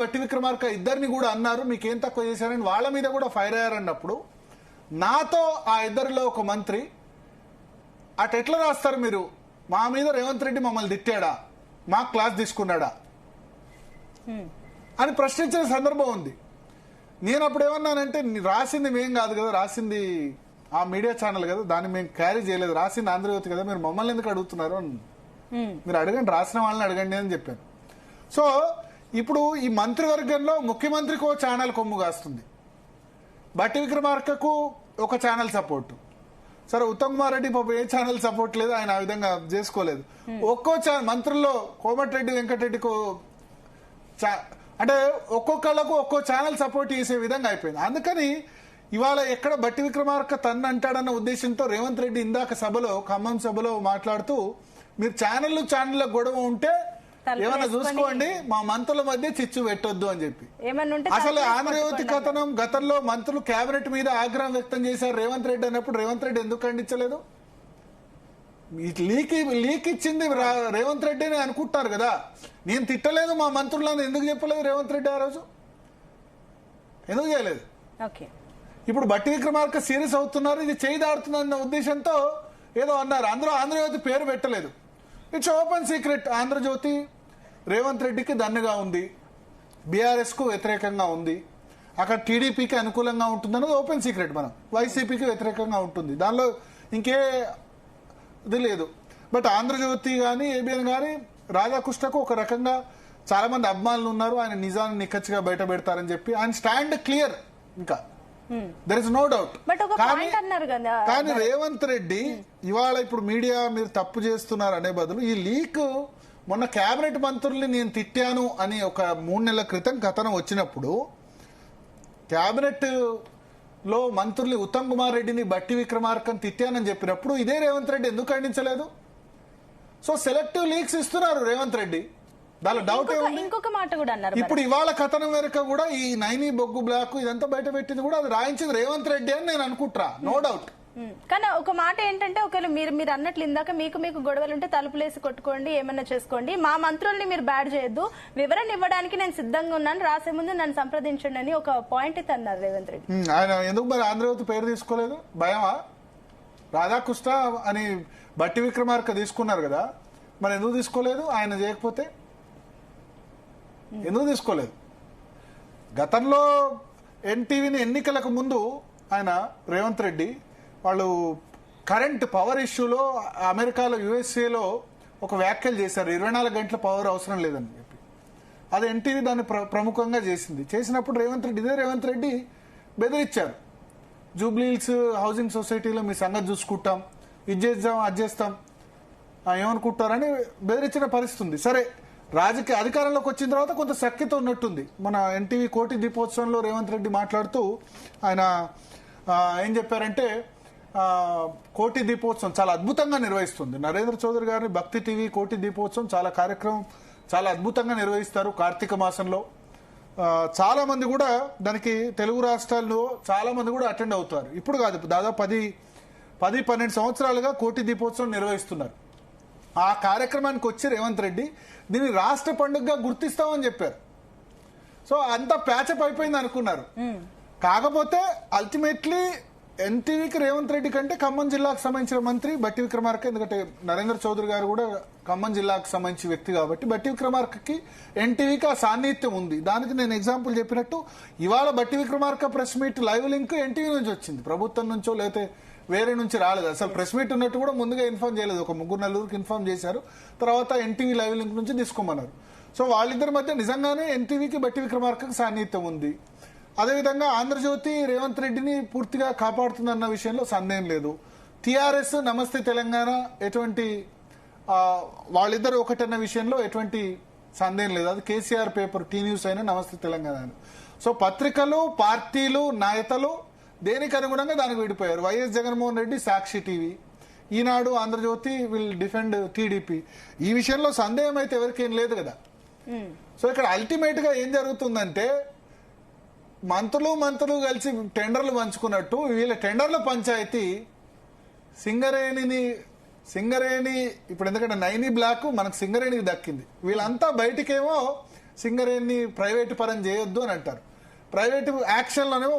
బట్టి విక్రమార్క ఇద్దరిని కూడా అన్నారు మీకేం తక్కువ చేశారని, వాళ్ళ మీద కూడా ఫైర్ అయ్యారన్నప్పుడు నాతో ఆ ఇద్దరిలో ఒక మంత్రి అటు ఎట్లా రాస్తారు మీరు? మా మీద రేవంత్ రెడ్డి మమ్మల్ని తిట్టాడా, మా క్లాస్ తీసుకున్నాడా అని ప్రశ్నించిన సందర్భం ఉంది. నేను అప్పుడు ఏమన్నానంటే రాసింది మేం కాదు కదా, రాసింది ఆ మీడియా ఛానల్ కదా, దాన్ని మేము క్యారీ చేయలేదు, రాసింది ఆంధ్రజ్యోతి కదా, మీరు మమ్మల్ని ఎందుకు అడుగుతున్నారు అని. మీరు అడగండి, రాసిన వాళ్ళని అడగండి అని చెప్పాను. సో ఇప్పుడు ఈ మంత్రివర్గంలో ముఖ్యమంత్రికి ఒక ఛానల్ కొమ్ము కాస్తుంది, బట్టి విక్రమార్కకు ఒక ఛానల్ సపోర్టు. సరే ఉత్తమ్ కుమార్ రెడ్డి పాపం ఏ ఛానల్ సపోర్ట్ లేదు, ఆయన ఆ విధంగా చేసుకోలేదు. ఒక్కో మంత్రుల్లో కోమటిరెడ్డి వెంకటరెడ్డికి అంటే ఒక్కొక్కళ్ళకు ఒక్కో ఛానల్ సపోర్ట్ చేసే విధంగా అయిపోయింది. అందుకని ఇవాళ ఎక్కడ బట్టి విక్రమార్క తన్ను అంటాడన్న ఉద్దేశంతో రేవంత్ రెడ్డి ఇందాక సభలో, ఖమ్మం సభలో మాట్లాడుతూ మీరు ఛానల్ గొడవ ఉంటే ఏమన్నా చూసుకోండి, మా మంత్రుల మధ్య చిచ్చు పెట్టొద్దు అని చెప్పి. అసలు ఆంధ్రజ్యోతి కథనం గతంలో మంత్రులు కేబినెట్ మీద ఆగ్రహం వ్యక్తం చేశారు రేవంత్ రెడ్డి అన్నప్పుడు రేవంత్ రెడ్డి ఎందుకు ఖండించలేదు? లీక్ ఇచ్చింది రేవంత్ రెడ్డి అని అనుకుంటారు కదా, నేను తిట్టలేదు మా మంత్రులను ఎందుకు చెప్పలేదు రేవంత్ రెడ్డి ఆ రోజు? ఎందుకు చేయలేదు? ఇప్పుడు బట్టి విక్రమార్క సీరియస్ అవుతున్నారు, ఇది చేయి దాడుతుందన్న ఉద్దేశంతో ఏదో అన్నారు. అందరూ ఆంధ్రజ్యోతి పేరు పెట్టలేదు. It's open secret, Andhra Jyothy Revanth రెడ్డికి దన్నుగా ఉంది, బీఆర్ఎస్ కు వ్యతిరేకంగా ఉంది, అక్కడ టీడీపీకి అనుకూలంగా ఉంటుంది అన్నది ఓపెన్ సీక్రెట్. మనం వైసీపీకి వ్యతిరేకంగా ఉంటుంది, దానిలో ఇంకే ఇది లేదు. బట్ ఆంధ్రజ్యోతి కానీ ఏబిఎన్ కానీ రాధాకృష్ణకు ఒక రకంగా చాలా మంది అభిమానులు ఉన్నారు, ఆయన నిజాన్ని నిక్కచ్చిగా బయట పెడతారని చెప్పి ఆయన స్టాండ్ క్లియర్. ఇంకా దర్ ఇస్ నో డౌట్. కానీ రేవంత్ రెడ్డి ఇవాళ ఇప్పుడు మీడియా మీరు తప్పు చేస్తున్నారు అనే బదులు ఈ లీక్ మొన్న కేబినెట్ మంత్రుల్ని నేను తిట్టాను అని ఒక 3 నెలల క్రితం కథనం వచ్చినప్పుడు కేబినెట్ లో మంత్రుల్ని ఉత్తమ్ కుమార్ రెడ్డిని బట్టి విక్రమార్కని తిట్టానని చెప్పినప్పుడు ఇదే రేవంత్ రెడ్డి ఎందుకు ఖండించలేదు? సో సెలెక్టివ్ లీక్స్ ఇస్తున్నారు రేవంత్ రెడ్డి, దాని డౌట్ ఏముంది? ఇంకొక మాట కూడా అన్నారు, ఇప్పుడు ఇవాళ కథనం వెనుక కూడా ఈ నైని బొగ్గు బ్లాక్ ఇదంతా బయట పెట్టింది కూడా అది రాయించింది రేవంత్ రెడ్డి అని నేను అనుకుంటా, నో డౌట్. కానీ ఒక మాట ఏంటంటే, ఒకవేళ మీరు అన్నట్లు ఇందాక మీకు గొడవలు ఉంటే తలుపులేసి కొట్టుకోండి, ఏమన్నా చేసుకోండి, మా మంత్రుల్ని మీరు బ్యాడ్ చేయొద్దు, వివరణ ఇవ్వడానికి నేను సిద్ధంగా ఉన్నాను, రాసే ముందు నన్ను సంప్రదించండి అని ఒక పాయింట్ అయితే అన్నారు రేవంత్ రెడ్డి. ఆయన ఎందుకు మరి ఆంధ్రజ్యోతి పేరు తీసుకోలేదు? భయమా? రాధాకృష్ణ అని బట్టి విక్రమార్క తీసుకున్నారు కదా, మరి ఎందుకు తీసుకోలేదు? ఆయన చేయకపోతే ఎందుకు తీసుకోలేదు? గతంలో ఎన్టీవీని ఎన్నికలకు ముందు ఆయన రేవంత్ రెడ్డి వాళ్ళు కరెంట్ పవర్ ఇష్యూలో అమెరికాలో యుఎస్ఏలో ఒక వ్యాఖ్యలు చేశారు, 24 గంటల పవర్ అవసరం లేదని చెప్పి. అది ఎన్టీవీ దాన్ని ప్రముఖంగా చేసింది. చేసినప్పుడు ఇదే రేవంత్ రెడ్డి బెదిరించారు, జూబ్లీహిల్స్ హౌసింగ్ సొసైటీలో మీ సంగతి చూసుకుంటాం, ఇది చేద్దాం అది చేస్తాం, ఏమనుకుంటారని బెదిరించిన పరిస్థితి ఉంది. సరే రాజకీయ అధికారంలోకి వచ్చిన తర్వాత కొంత సఖ్యత ఉన్నట్టుంది. మన ఎన్టీవీ కోటి దీపోత్సవంలో రేవంత్ రెడ్డి మాట్లాడుతూ ఆయన ఏం చెప్పారంటే, కోటి దీపోత్సవం చాలా అద్భుతంగా నిర్వహిస్తుంది, నరేంద్ర చౌదరి గారి భక్తి టీవీ కోటి దీపోత్సవం కార్యక్రమం చాలా అద్భుతంగా నిర్వహిస్తారు కార్తీక మాసంలో. చాలా మంది కూడా దానికి తెలుగు రాష్ట్రాల్లో చాలా మంది కూడా అటెండ్ అవుతారు. ఇప్పుడు కాదు, దాదాపు 10-12 సంవత్సరాలుగా కోటి దీపోత్సవం నిర్వహిస్తున్నారు. ఆ కార్యక్రమానికి వచ్చి రేవంత్ రెడ్డి దీన్ని రాష్ట్ర పండుగగా గుర్తిస్తామని చెప్పారు. సో అంతా ప్యాచప్ అయిపోయింది అనుకున్నారు. కాకపోతే అల్టిమేట్లీ ఎన్టీవీకి రేవంత్ రెడ్డి కంటే ఖమ్మం జిల్లాకు సంబంధించిన మంత్రి బట్టి విక్రమార్క, ఎందుకంటే నరేంద్ర చౌదరి గారు కూడా ఖమ్మం జిల్లాకు సంబంధించిన వ్యక్తి కాబట్టి బట్టి విక్రమార్కకి ఎన్టీవీకి ఆ సాన్నిహిత్యం ఉంది. దానికి నేను ఎగ్జాంపుల్ చెప్పినట్టు ఇవాళ బట్టి Vikramarka press meet live link NTV నుంచి వచ్చింది, ప్రభుత్వం నుంచో లేకపోతే వేరే నుంచి రాలేదు. అసలు ప్రెస్ మీట్ ఉన్నట్టు కూడా ముందుగా ఇన్ఫార్మ్ చేయలేదు, ఒక 3-4 ఇన్ఫార్మ్ చేశారు, తర్వాత ఎన్టీవీ లైవ్ లింక్ నుంచి తీసుకోమన్నారు. సో వాళ్ళిద్దరి మధ్య నిజంగానే ఎన్టీవీకి బట్టి విక్రమార్కకి సాన్నిహిత్యం ఉంది. అదేవిధంగా ఆంధ్రజ్యోతి రేవంత్ రెడ్డిని పూర్తిగా కాపాడుతుందన్న విషయంలో సందేహం లేదు. టీఆర్ఎస్ నమస్తే తెలంగాణ ఎటువంటి వాళ్ళిద్దరు ఒకటన్న విషయంలో ఎటువంటి సందేహం లేదు. అది కేసీఆర్ పేపర్ టీ న్యూస్ అయినా నమస్తే తెలంగాణ అయినా. సో పత్రికలు పార్టీలు నేతలు దేనికి అనుగుణంగా దానికి విడిపోయారు. YS Jaganmohan Reddy Sakshi TV, Eenadu Andhra Jyothy will defend TDP. ఈ విషయంలో సందేహం అయితే ఎవరికేం లేదు కదా. సో ఇక్కడ అల్టిమేట్ గా ఏం జరుగుతుందంటే మంత్రులు కలిసి టెండర్లు పంచుకున్నట్టు వీళ్ళ టెండర్ల పంచాయతీ సింగరేణి ఇప్పుడు ఎందుకంటే నైని బ్లాక్ మనకు సింగరేణికి దక్కింది, వీళ్ళంతా బయటికేమో సింగరేణిని ప్రైవేటు పరం చేయొద్దు అని అంటారు. ప్రైవేటు యాక్షన్లోనేమో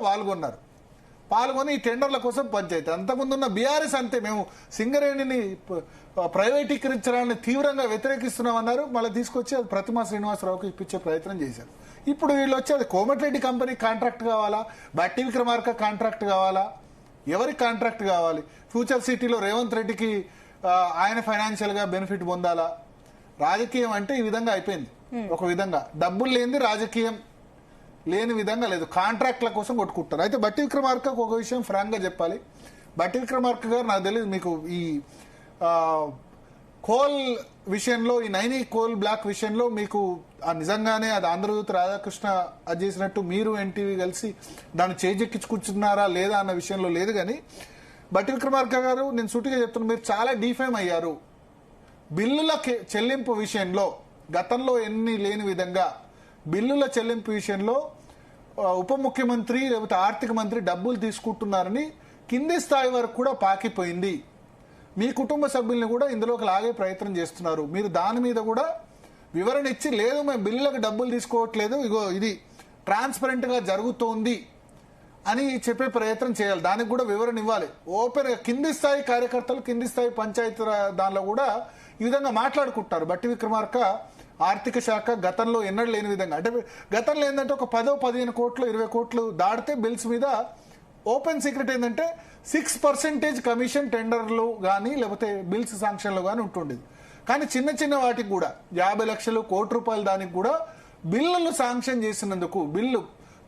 పాల్గొని ఈ టెండర్ల కోసం పంచాయతీ. అంతకుముందు ఉన్న బీఆర్ఎస్ అంతే, మేము సింగరేణిని ప్రైవేటీకరించడాన్ని తీవ్రంగా వ్యతిరేకిస్తున్నామన్నారు. మళ్ళీ తీసుకొచ్చి అది ప్రతిమా శ్రీనివాసరావుకి ఇప్పించే ప్రయత్నం చేశారు. ఇప్పుడు వీళ్ళు వచ్చి అది కోమటిరెడ్డి కంపెనీ కాంట్రాక్ట్ కావాలా, బట్టి విక్రమార్క కాంట్రాక్ట్ కావాలా, ఎవరికి కాంట్రాక్ట్ కావాలి? ఫ్యూచర్ సిటీలో రేవంత్ రెడ్డికి ఆయన ఫైనాన్షియల్ గా బెనిఫిట్ పొందాలా? రాజకీయం అంటే ఈ విధంగా అయిపోయింది. ఒక విధంగా డబ్బులు లేనిది రాజకీయం లేని విధంగా లేదు, కాంట్రాక్ట్ల కోసం కొట్టుకుంటారు. అయితే బట్టి విక్రమార్కకు ఒక విషయం ఫ్రాంక్ గా చెప్పాలి. బట్టి విక్రమార్క గారు నాకు తెలియదు మీకు ఈ కోల్ విషయంలో, ఈ నైని కోల్ బ్లాక్ విషయంలో మీకు నిజంగానే అది ఆంధ్రజ్యోతి రాధాకృష్ణ అది చేసినట్టు మీరు ఎన్టీవీ కలిసి దాన్ని చేజెక్కించుకుంటున్నారా లేదా అన్న విషయంలో లేదు. కానీ బట్టి విక్రమార్క గారు నేను సూటిగా చెప్తున్నా, మీరు చాలా డిఫేమ్ అయ్యారు. బిల్లుల చెల్లింపు విషయంలో గతంలో ఎన్ని లేని విధంగా బిల్లుల చెల్లింపు విషయంలో ఉప ముఖ్యమంత్రి లేకపోతే ఆర్థిక మంత్రి డబ్బులు తీసుకుంటున్నారని కింది స్థాయి వరకు కూడా పాకిపోయింది. మీ కుటుంబ సభ్యుల్ని కూడా ఇందులోకి లాగే ప్రయత్నం చేస్తున్నారు. మీరు దాని మీద కూడా వివరణ ఇచ్చి, లేదు మేము బిల్లులకు డబ్బులు తీసుకోవట్లేదు, ఇగో ఇది ట్రాన్స్పరెంట్ గా జరుగుతోంది అని చెప్పే ప్రయత్నం చేయాలి. దానికి కూడా వివరణ ఇవ్వాలి. ఓపెన్ కింది స్థాయి కార్యకర్తలు, కింది స్థాయి పంచాయతీ దానిలో కూడా ఈ విధంగా మాట్లాడుకుంటారు. బట్టి విక్రమార్క ఆర్థిక శాఖ గతంలో ఎన్నడూ లేని విధంగా, అంటే గతంలో ఏంటంటే ఒక 10-15 కోట్లు 20 కోట్లు దాటితే బిల్స్ మీద ఓపెన్ సీక్రెట్ ఏంటంటే 6% కమిషన్ టెండర్లు కానీ లేకపోతే బిల్స్ శాంక్షన్లు కానీ ఉంటుండేది. కానీ చిన్న చిన్న వాటికి కూడా 50 లక్షలు, ₹1,00,00,000 దానికి కూడా బిల్లులు శాంక్షన్ చేసినందుకు, బిల్లు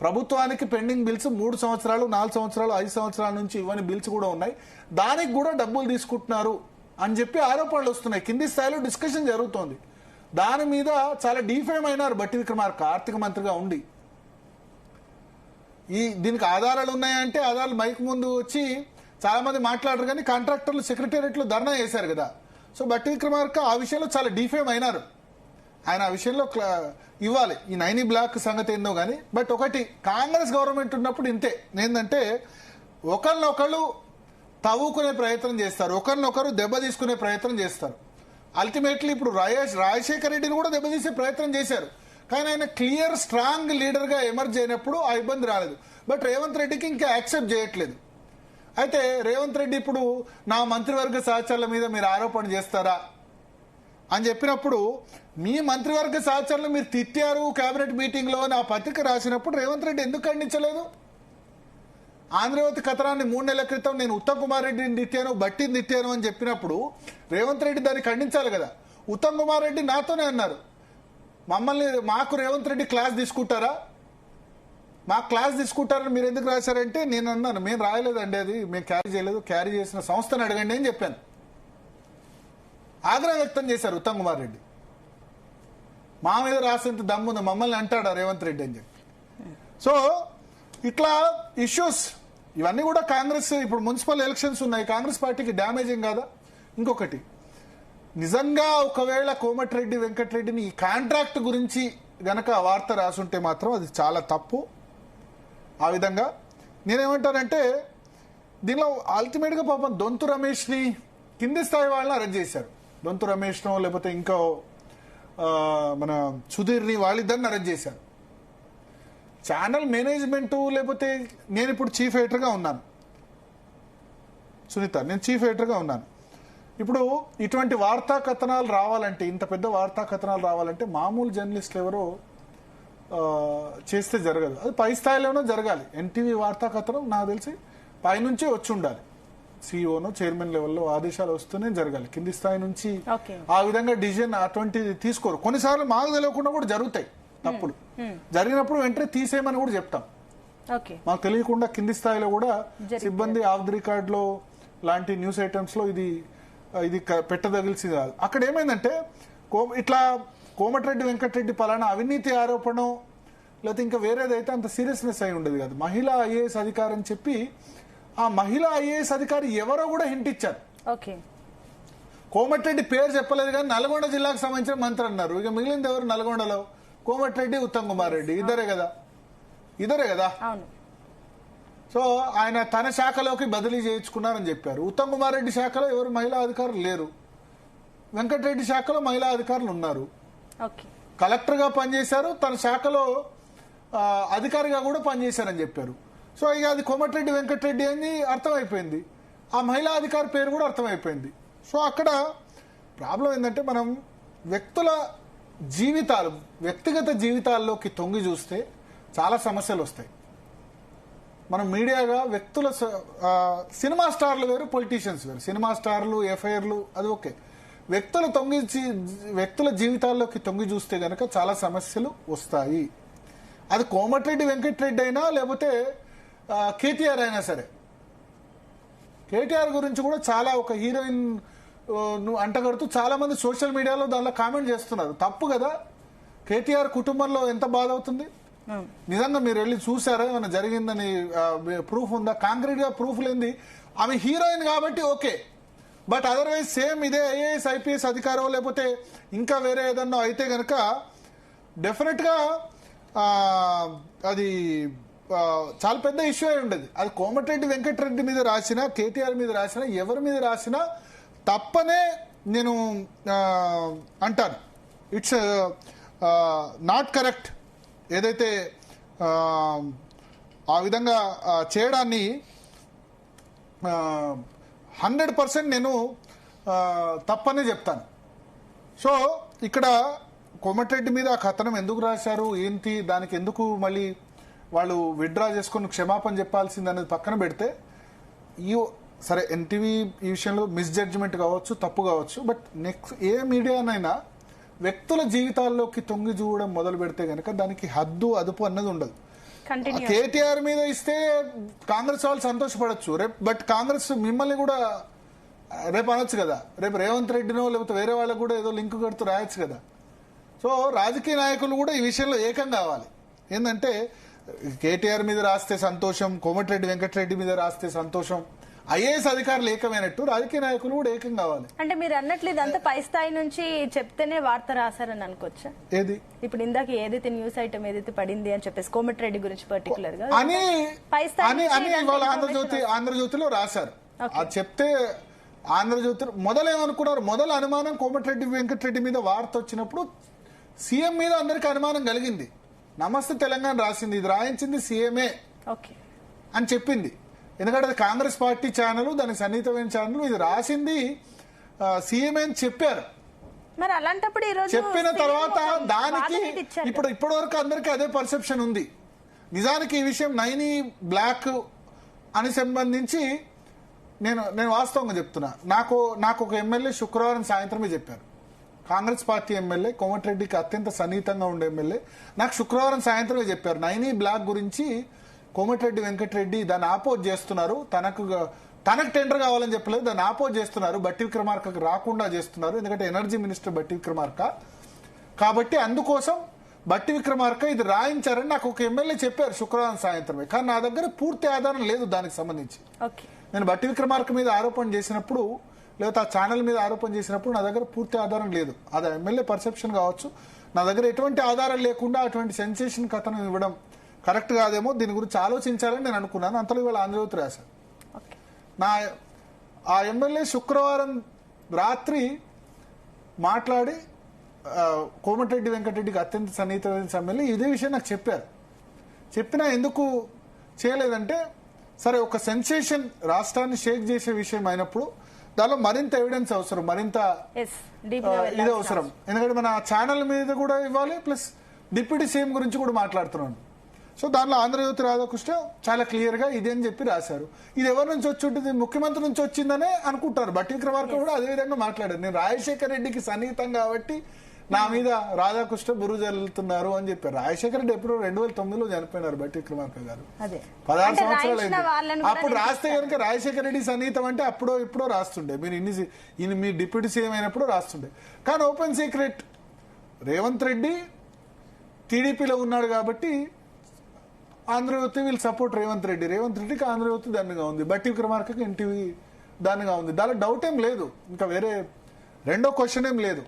ప్రభుత్వానికి పెండింగ్ బిల్స్ 3 సంవత్సరాలు 4 సంవత్సరాలు 5 సంవత్సరాల నుంచి ఇవ్వని బిల్స్ కూడా ఉన్నాయి, దానికి కూడా డబ్బులు తీసుకుంటున్నారు అని చెప్పి ఆరోపణలు వస్తున్నాయి. కింది స్థాయిలో డిస్కషన్ జరుగుతోంది. దాని మీద చాలా డిఫేమ్ అయినారు బట్టి విక్రమార్క ఆర్థిక మంత్రిగా ఉండి. దీనికి ఆధారాలు ఉన్నాయంటే ఆధారాలు మైక్ ముందు వచ్చి చాలా మంది మాట్లాడరు, కానీ కాంట్రాక్టర్లు సెక్రటేరియట్లో ధర్నా చేశారు కదా. సో బట్టి విక్రమార్క ఆ విషయంలో చాలా డిఫేమ్ అయినారు. ఆయన ఆ విషయంలో ఇవ్వాలి. ఈ నైని బ్లాక్ సంగతి ఏందో కానీ, బట్ ఒకటి కాంగ్రెస్ గవర్నమెంట్ ఉన్నప్పుడు ఇంతే, ఏంటంటే ఒకరినొకరు తవ్వుకునే ప్రయత్నం చేస్తారు, ఒకరినొకరు దెబ్బ తీసుకునే ప్రయత్నం చేస్తారు. అల్టిమేట్లీ ఇప్పుడు రాజశేఖర రెడ్డిని కూడా దెబ్బతీసే ప్రయత్నం చేశారు, కానీ ఆయన క్లియర్ స్ట్రాంగ్ లీడర్ గా ఎమర్జ్ అయినప్పుడు ఆ ఇబ్బంది రాలేదు. బట్ రేవంత్ రెడ్డికి ఇంకా యాక్సెప్ట్ చేయట్లేదు. అయితే రేవంత్ రెడ్డి ఇప్పుడు నా మంత్రివర్గ సహచరుల మీద మీరు ఆరోపణ చేస్తారా అని చెప్పినప్పుడు, మీ మంత్రివర్గ సహచరులు మీరు తిట్టారు కేబినెట్ మీటింగ్ లో నా పత్రిక రాసినప్పుడు రేవంత్ రెడ్డి ఎందుకు ఖండించలేదు? ఆంధ్రజ్యోతి కథనాన్ని 3 నెలల క్రితం నేను ఉత్తమ్ కుమార్ రెడ్డిని తిట్టాను, బట్టిని తిట్టాను అని చెప్పినప్పుడు రేవంత్ రెడ్డి దాన్ని ఖండించాలి కదా. ఉత్తమ్ కుమార్ రెడ్డి నాతోనే అన్నారు, మాకు రేవంత్ రెడ్డి క్లాస్ తీసుకుంటారా, మాకు క్లాస్ తీసుకుంటారని మీరు ఎందుకు రాశారంటే నేను అన్నాను, మేము రాయలేదండి, అది మేము క్యారీ చేయలేదు, క్యారీ చేసిన సంస్థను అడగండి అని చెప్పాను. ఆగ్రహం వ్యక్తం చేశారు ఉత్తమ్ కుమార్ రెడ్డి. మా మీద రాసేంత దమ్ముంది, మమ్మల్ని అంటాడా రేవంత్ రెడ్డి అని చెప్పి. సో ఇట్లా ఇష్యూస్ ఇవన్నీ కూడా కాంగ్రెస్, ఇప్పుడు మున్సిపల్ ఎలక్షన్స్ ఉన్నాయి, కాంగ్రెస్ పార్టీకి డ్యామేజింగ్ కాదా? ఇంకొకటి, నిజంగా ఒకవేళ కోమటిరెడ్డి వెంకటరెడ్డిని ఈ కాంట్రాక్ట్ గురించి గనక వార్త రాసుంటే మాత్రం అది చాలా తప్పు. ఆ విధంగా నేనేమంటానంటే, దీనిలో అల్టిమేట్ గా పాపం దొంతు రమేష్ని కింది స్థాయి వాళ్ళని అరెస్ట్ చేశారు. దొంతు రమేష్నో లేకపోతే ఇంకో మన సుధీర్ని, వాళ్ళిద్దరిని అరెస్ట్ చేశారు. ఛానల్ మేనేజ్మెంట్, లేకపోతే నేను ఇప్పుడు చీఫ్ ఎడిటర్గా ఉన్నాను, సునీత నేను చీఫ్ ఎడిటర్గా ఉన్నాను. ఇప్పుడు ఇటువంటి వార్తా కథనాలు రావాలంటే, ఇంత పెద్ద వార్తా కథనాలు రావాలంటే మామూలు జర్నలిస్టులు ఎవరో చేస్తే జరగదు, అది పై స్థాయిలోనో జరగాలి. ఎన్టీవీ వార్తా కథనం నాకు తెలిసి పైనుంచే వచ్చి ఉండాలి, సిఇఓనో చైర్మన్ లెవెల్లో ఆదేశాలు వస్తూనే జరగాలి. కింది స్థాయి నుంచి ఆ విధంగా డిసిజన్ అటువంటిది తీసుకోరు. కొన్నిసార్లు మాకు తెలియకుండా కూడా జరుగుతాయి తప్పులు, జరిగినప్పుడు వెంటనే తీసేయమని కూడా చెప్తాం. మాకు తెలియకుండా కింది స్థాయిలో కూడా సిబ్బంది ఆఫ్ ది రికార్డ్ లో లాంటి న్యూస్ ఐటమ్స్ లో ఇది పెట్టదగిల్సింది కాదు. అక్కడ ఏమైందంటే ఇట్లా కోమటిరెడ్డి వెంకటరెడ్డి పలానా అవినీతి ఆరోపణ లేకపోతే ఇంకా వేరేదైతే అంత సీరియస్నెస్ అయి ఉండేది కాదు. మహిళా ఐఏఎస్ అధికారి అని చెప్పి ఆ మహిళా ఐఏఎస్ అధికారి ఎవరో కూడా హింట్ ఇచ్చారు. కోమటిరెడ్డి పేరు చెప్పలేదు కానీ నల్గొండ జిల్లాకు సంబంధించిన మంత్రి అన్నారు. ఇక మిగిలింది ఎవరు నల్గొండలో? కోమటిరెడ్డి, ఉత్తమ్ కుమార్ రెడ్డి, ఇద్దరే కదా. సో ఆయన తన శాఖలోకి బదిలీ చేయించుకున్నారని చెప్పారు. ఉత్తమ్ కుమార్ రెడ్డి శాఖలో ఎవరు మహిళా అధికారులు లేరు, వెంకటరెడ్డి శాఖలో మహిళా అధికారులు ఉన్నారు. కలెక్టర్గా పనిచేశారు, తన శాఖలో అధికారిగా కూడా పనిచేశారని చెప్పారు. సో ఇక అది కోమటిరెడ్డి వెంకటరెడ్డి అని అర్థమైపోయింది. ఆ మహిళా అధికారి పేరు కూడా అర్థమైపోయింది. సో అక్కడ ప్రాబ్లం ఏంటంటే మనం వ్యక్తుల జీవితాలు, వ్యక్తిగత జీవితాల్లోకి తొంగి చూస్తే చాలా సమస్యలు వస్తాయి. మనం మీడియాగా వ్యక్తుల సినిమా స్టార్లు వేరు, పొలిటీషియన్స్ వేరు. సినిమా స్టార్లు, ఎఫ్ఐఆర్లు అది ఓకే. వ్యక్తుల జీవితాల్లోకి తొంగి చూస్తే గనక చాలా సమస్యలు వస్తాయి. అది కోమటిరెడ్డి వెంకటరెడ్డి అయినా లేకపోతే కేటీఆర్ అయినా సరే. కేటీఆర్ గురించి కూడా చాలా ఒక హీరోయిన్ అంటగడుతూ చాలా మంది సోషల్ మీడియాలో దానిలో కామెంట్ చేస్తున్నారు. తప్పు కదా. కేటీఆర్ కుటుంబంలో ఎంత బాధ అవుతుంది. నిజంగా మీరు వెళ్ళి చూసారా ఏమైనా జరిగిందని ప్రూఫ్ ఉందా? కాంక్రీట్ గా ప్రూఫ్ లేని ఆమె హీరోయిన్ కాబట్టి ఓకే. బట్ అదర్వైజ్ సేమ్ ఇదే ఐఏఎస్ ఐపీఎస్ అధికారో లేకపోతే ఇంకా వేరే ఏదన్నా అయితే గనక డెఫినెట్ గా అది చాలా పెద్ద ఇష్యూ అయి ఉండేది. అది కోమటిరెడ్డి వెంకటరెడ్డి మీద రాసినా, కేటీఆర్ మీద రాసినా, ఎవరి మీద రాసినా తప్పనే నేను అంటాను. It's not correct. ఏదైతే ఆ విధంగా చేయడాన్ని 100% నేను తప్పనే చెప్తాను. సో ఇక్కడ కోమటిరెడ్డి మీద ఆ కథనం ఎందుకు రాశారు, ఏంటి, దానికి ఎందుకు మళ్ళీ వాళ్ళు విత్డ్రా చేసుకుని క్షమాపణ చెప్పాల్సింది అనేది పక్కన పెడితే, సరే ఎన్టీవీ ఈ విషయంలో మిస్జడ్జ్మెంట్ కావచ్చు, తప్పు కావచ్చు. బట్ నెక్స్ట్ ఏ మీడియానైనా వ్యక్తుల జీవితాల్లోకి తొంగి చూడడం మొదలు పెడితే గనక దానికి హద్దు అదుపు అన్నది ఉండదు. కేటీఆర్ మీద ఇస్తే కాంగ్రెస్ వాళ్ళు సంతోషపడచ్చు రేపు, బట్ కాంగ్రెస్ మిమ్మల్ని కూడా రేపు అనొచ్చు కదా. రేపు రేవంత్ రెడ్డినో లేకపోతే వేరే వాళ్ళకు కూడా ఏదో లింక్ కడుతూ రాయొచ్చు కదా. సో రాజకీయ నాయకులు కూడా ఈ విషయంలో ఏకం కావాలి. ఏంటంటే కేటీఆర్ మీద రాస్తే సంతోషం, కోమటిరెడ్డి వెంకటరెడ్డి మీద రాస్తే సంతోషం, ఐఏఎస్ అధికారులు ఏకమైనట్టు రాజకీయ నాయకులు కూడా ఏకం కావాలి. అంటే మీరు అన్నట్లు ఇదంతా పై స్థాయి నుంచి చెప్తేనే వార్త రాశారని అనుకోవచ్చా? ఏది ఇప్పుడు ఇందాక ఏదైతే న్యూస్ ఐటమ్ ఏదైతే పడింది అని చెప్పేసి కోమటిరెడ్డి గురించి పర్టికులర్ గా అని ఇవాళ ఆంధ్రజ్యోతిలో రాశారు. అది చెప్తే ఆంధ్రజ్యోతి మొదలేమనుకున్నారు, మొదలు అనుమానం కోమటిరెడ్డి వెంకటరెడ్డి మీద వార్త వచ్చినప్పుడు సీఎం మీద అందరికి అనుమానం కలిగింది. నమస్తే తెలంగాణ రాసింది, ఇది రాయించింది సీఎంఏ అని చెప్పింది. ఎందుకంటే అది కాంగ్రెస్ పార్టీ ఛానల్, దానికి సన్నిహితమైన ఛానల్, ఇది రాసింది సీఎంఏ అని చెప్పారు. మరి అలాంటప్పుడు చెప్పిన తర్వాత దానికి ఇప్పటి వరకు అందరికీ అదే పర్సెప్షన్ ఉంది. నిజానికి ఈ విషయం నైనీ బ్లాక్ అని సంబంధించి నేను వాస్తవంగా చెప్తున్నా. నాకు ఒక ఎమ్మెల్యే శుక్రవారం సాయంత్రమే చెప్పారు. కాంగ్రెస్ పార్టీ ఎమ్మెల్యే, కోమటిరెడ్డికి అత్యంత సన్నిహితంగా ఉండే ఎమ్మెల్యే నాకు శుక్రవారం సాయంత్రమే చెప్పారు. నైనీ బ్లాక్ గురించి కోమటిరెడ్డి వెంకటరెడ్డి దాన్ని ఆపోజ్ చేస్తున్నారు, తనకు టెండర్ కావాలని చెప్పలేదు, దాన్ని ఆపోజ్ చేస్తున్నారు, బట్టి విక్రమార్కకు రాకుండా చేస్తున్నారు. ఎందుకంటే ఎనర్జీ మినిస్టర్ బట్టి విక్రమార్క కాబట్టి అందుకోసం బట్టి విక్రమార్క ఇది రాయించారని నాకు ఒక ఎమ్మెల్యే చెప్పారు శుక్రవారం సాయంత్రమే. కానీ నా దగ్గర పూర్తి ఆధారం లేదు దానికి సంబంధించి. నేను బట్టి విక్రమార్క మీద ఆరోపణ చేసినప్పుడు లేకపోతే ఆ ఛానల్ మీద ఆరోపణ చేసినప్పుడు నా దగ్గర పూర్తి ఆధారం లేదు. అది ఎమ్మెల్యే పర్సెప్షన్ కావచ్చు. నా దగ్గర ఎటువంటి ఆధారం లేకుండా అటువంటి సెన్సేషన్ కథనం ఇవ్వడం కరెక్ట్ కాదేమో, దీని గురించి ఆలోచించాలని నేను అనుకున్నాను. అంతలో ఇవాళ ఆంధ్రజ్యోతి రాశాను. ఆ ఎమ్మెల్యే శుక్రవారం రాత్రి మాట్లాడి కోమటిరెడ్డి వెంకటరెడ్డికి అత్యంత సన్నిహితమైన ఎమ్మెల్యే ఇదే విషయం నాకు చెప్పారు. చెప్పినా ఎందుకు చేయలేదంటే, సరే ఒక సెన్సేషన్ రాష్ట్రాన్ని షేక్ చేసే విషయం అయినప్పుడు దానిలో మరింత ఎవిడెన్స్ అవసరం, మరింత ఇది అవసరం. ఎందుకంటే మన ఛానల్ మీద కూడా ఇవ్వాలి, ప్లస్ డిప్యూటీ సీఎం గురించి కూడా మాట్లాడుతున్నాను. సో దానిలో ఆంధ్రజ్యోతి రాధాకృష్ణ చాలా క్లియర్ గా ఇదే అని చెప్పి రాశారు. ఇది ఎవరి నుంచి వచ్చి ఉంటుంది, ముఖ్యమంత్రి నుంచి వచ్చిందనే అనుకుంటారు. బట్టి విక్రమార్క కూడా అదే విధంగా మాట్లాడారు. నేను రాజశేఖర రెడ్డికి సన్నిహితం కాబట్టి నా మీద రాధాకృష్ణ బురుజు వెళ్తున్నారు అని చెప్పారు. రాజశేఖర రెడ్డి ఎప్పుడు 2009లో చనిపోయినారు బట్టి విక్రమార్క గారు. 16 సంవత్సరాలు అయింది. అప్పుడు రాస్తే కనుక రాజశేఖర రెడ్డి సన్నిహితం అంటే అప్పుడో ఇప్పుడో రాస్తుండే, మీరు మీ డిప్యూటీ సీఎం అయినప్పుడు రాస్తుండే. కానీ ఓపెన్ సీక్రెట్ రేవంత్ రెడ్డి టీడీపీలో ఉన్నాడు కాబట్టి ఆంధ్రజ్యోతి వీళ్ళు సపోర్ట్ రేవంత్ రెడ్డికి ఆంధ్రజ్యోతి దానిగా ఉంది, బట్టి విక్రమార్కకి ఎన్టీవీ దానిగా ఉంది. దానిలో డౌట్ ఏం లేదు, ఇంకా వేరే రెండో క్వశ్చన్ ఏం లేదు.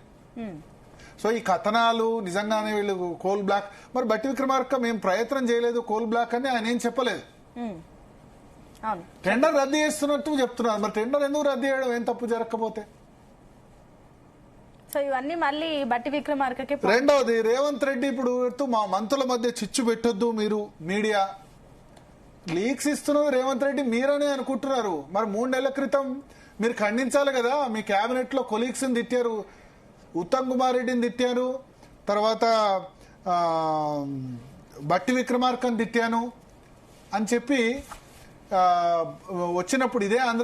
సో ఈ కథనాలు నిజంగానే వీళ్ళు కోల్ బ్లాక్, మరి బట్టి విక్రమార్క మేము ప్రయత్నం చేయలేదు కోల్ బ్లాక్ అని ఆయన ఏం చెప్పలేదు. టెండర్ రద్దు చేస్తున్నట్టు చెప్తున్నారు. మరి టెండర్ ఎందుకు రద్దు చేయడం, ఏం తప్పు జరగకపోతే? సో ఇవన్నీ మళ్ళీ బట్టి విక్రమార్కకే రెండవది, రేవంత్ రెడ్డి ఇప్పుడు మా మంత్రుల మధ్య చిచ్చు పెట్టొద్దు మీరు మీడియా లీక్స్ ఇస్తున్నది రేవంత్ రెడ్డి మీరనే అనుకుంటున్నారు. మరి 3 నెలల క్రితం మీరు ఖండించాలి కదా. మీ కేబినెట్ లో కొలీగ్స్ తిట్టారు, ఉత్తమ్ కుమార్ రెడ్డిని తిట్టారు, తర్వాత బట్టి విక్రమార్కని తిట్టాను అని చెప్పి వచ్చినప్పుడు ఇదే ఆంధ్ర